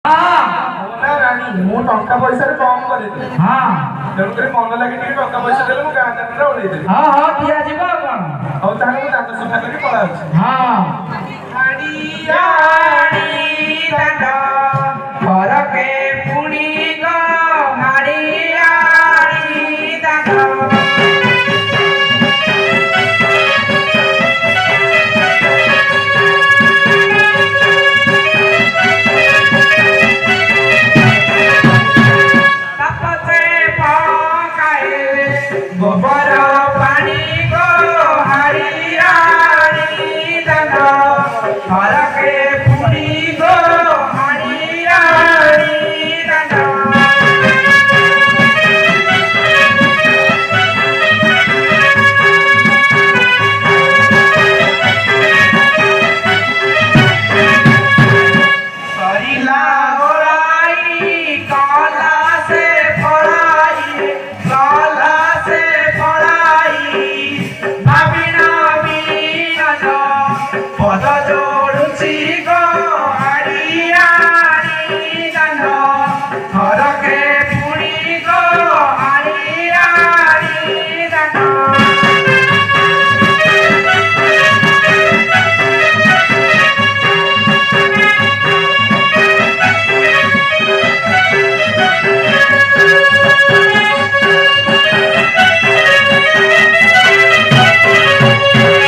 ନା ରାଣୀ ମୁଁ ଟଙ୍କା ପଇସାରେ କମ କରିଥିଲି ତେଣୁକରି ମନ ଲାଗି ଟିକେ ଟଙ୍କା ପଇସା ଦେଲେ ମୁଁ ଗାଁ ଯାତ୍ରା ଓଳେଇଦେବି। ଦିଆଯିବ ଆଉ କଣ? ହଉ ତାହେଲେ ମୁଁ ଦାନ୍ତ ସଫା କରି ପଳାଉଛି। ଘରକେ ପୁଣି ଗো ହାଡ଼ିଆଡ଼ି ଦାଣ୍ଡ ଗୋବର ପାଣି ଗೋ ହାଡ଼ିଆଡ଼ି ଦାଣ୍ଡ ଘରକେ ପୁଣି ଗೋ ହାଡ଼ିଆଡ଼ି ଦାଣ୍ଡ ସରିଲା